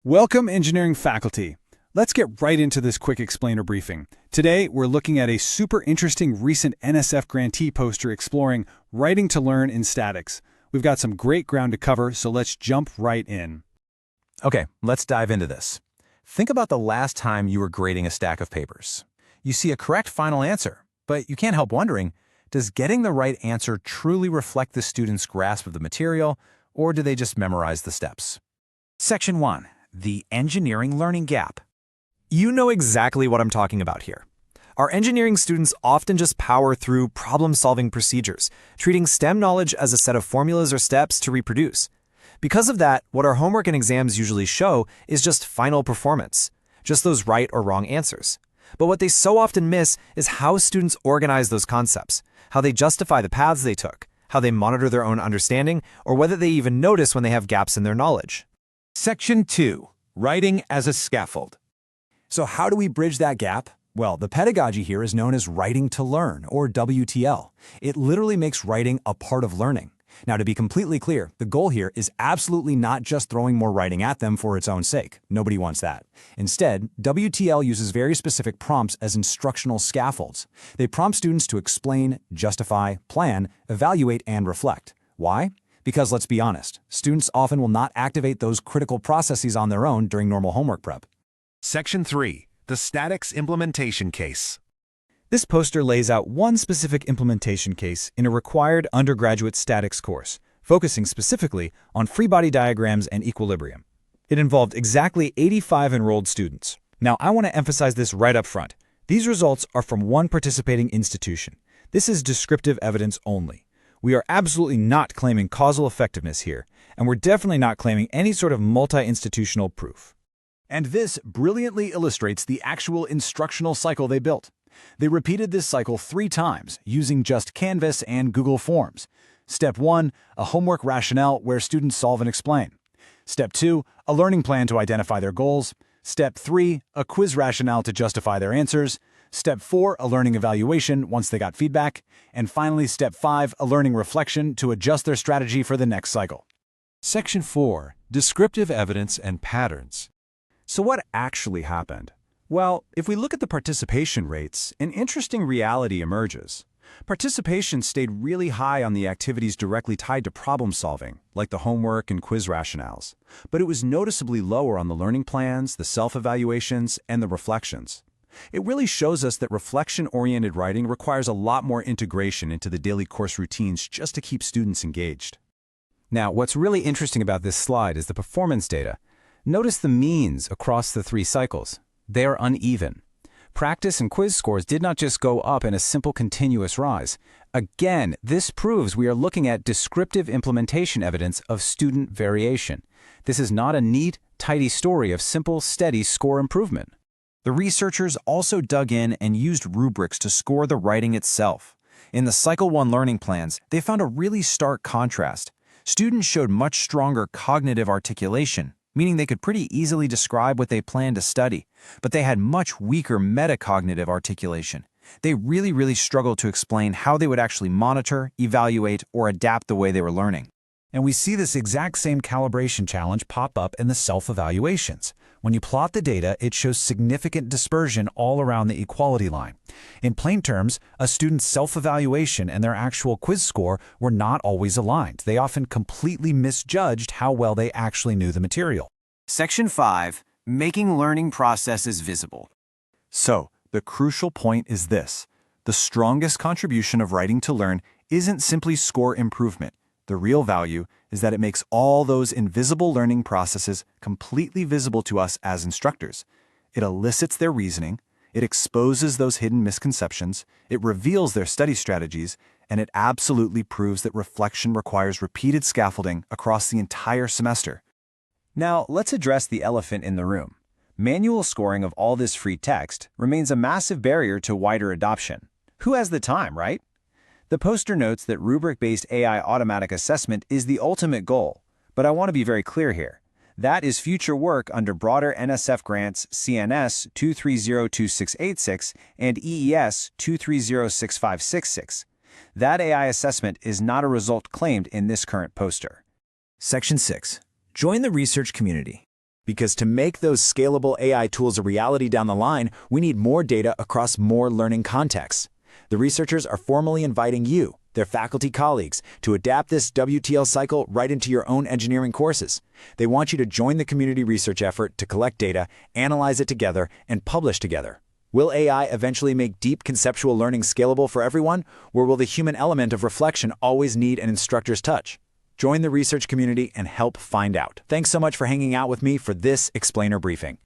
Welcome, engineering faculty. Let's get right into this quick explainer briefing. Today, we're looking at a super interesting recent NSF grantee poster exploring writing to learn in statics. We've got some great ground to cover, so let's jump right in. Okay, let's dive into this. Think about the last time you were grading a stack of papers. You see a correct final answer, but you can't help wondering, does getting the right answer truly reflect the student's grasp of the material, or do they just memorize the steps? Section 1. The Engineering Learning Gap. You know exactly what I'm talking about here. Our engineering students often just power through problem-solving procedures, treating STEM knowledge as a set of formulas or steps to reproduce. Because of that, what our homework and exams usually show is just final performance, just those right or wrong answers. But what they so often miss is how students organize those concepts, how they justify the paths they took, how they monitor their own understanding, or whether they even notice when they have gaps in their knowledge. Section 2. Writing as a scaffold. So how do we bridge that gap? Well, the pedagogy here is known as writing to learn, or WTL. It literally makes writing a part of learning. Now, to be completely clear, the goal here is absolutely not just throwing more writing at them for its own sake. Nobody wants that. Instead, WTL uses very specific prompts as instructional scaffolds. They prompt students to explain, justify, plan, evaluate, and reflect. Why? Because let's be honest, students often will not activate those critical processes on their own during normal homework prep. Section 3. The Statics Implementation Case. This poster lays out one specific implementation case in a required undergraduate statics course, focusing specifically on free body diagrams and equilibrium. It involved exactly 85 enrolled students. Now, I want to emphasize this right up front. These results are from one participating institution. This is descriptive evidence only. We are absolutely not claiming causal effectiveness here, and we're definitely not claiming any sort of multi-institutional proof. And this brilliantly illustrates the actual instructional cycle they built. They repeated this cycle 3 times using just Canvas and Google Forms. Step 1, a homework rationale where students solve and explain. Step 2, a learning plan to identify their goals. Step 3, a quiz rationale to justify their answers. Step 4, a learning evaluation once they got feedback. And finally, Step 5, a learning reflection to adjust their strategy for the next cycle. Section 4. Descriptive Evidence and Patterns. So what actually happened? Well, if we look at the participation rates, an interesting reality emerges. Participation stayed really high on the activities directly tied to problem solving, like the homework and quiz rationales. But it was noticeably lower on the learning plans, the self-evaluations, and the reflections. It really shows us that reflection-oriented writing requires a lot more integration into the daily course routines just to keep students engaged. Now, what's really interesting about this slide is the performance data. Notice the means across the 3 cycles. They are uneven. Practice and quiz scores did not just go up in a simple continuous rise. Again, this proves we are looking at descriptive implementation evidence of student variation. This is not a neat, tidy story of simple, steady score improvement. The researchers also dug in and used rubrics to score the writing itself. In the Cycle 1 learning plans, they found a really stark contrast. Students showed much stronger cognitive articulation, meaning they could pretty easily describe what they planned to study, but they had much weaker metacognitive articulation. They really struggled to explain how they would actually monitor, evaluate, or adapt the way they were learning. And we see this exact same calibration challenge pop up in the self-evaluations. When you plot the data, it shows significant dispersion all around the equality line. In plain terms, a student's self-evaluation and their actual quiz score were not always aligned. They often completely misjudged how well they actually knew the material. Section 5. Making learning processes visible. So, the crucial point is this. The strongest contribution of writing to learn isn't simply score improvement. The real value is that it makes all those invisible learning processes completely visible to us as instructors. It elicits their reasoning, it exposes those hidden misconceptions, it reveals their study strategies, and it absolutely proves that reflection requires repeated scaffolding across the entire semester. Now, let's address the elephant in the room. Manual scoring of all this free text remains a massive barrier to wider adoption. Who has the time, right? The poster notes that rubric-based AI automatic assessment is the ultimate goal, but I want to be very clear here. That is future work under broader NSF grants CNS 2302686 and EES 2306566. That AI assessment is not a result claimed in this current poster. Section 6. Join the research community. Because to make those scalable AI tools a reality down the line, we need more data across more learning contexts. The researchers are formally inviting you, their faculty colleagues, to adapt this WTL cycle right into your own engineering courses. They want you to join the community research effort to collect data, analyze it together, and publish together. Will AI eventually make deep conceptual learning scalable for everyone, or will the human element of reflection always need an instructor's touch? Join the research community and help find out. Thanks so much for hanging out with me for this explainer briefing.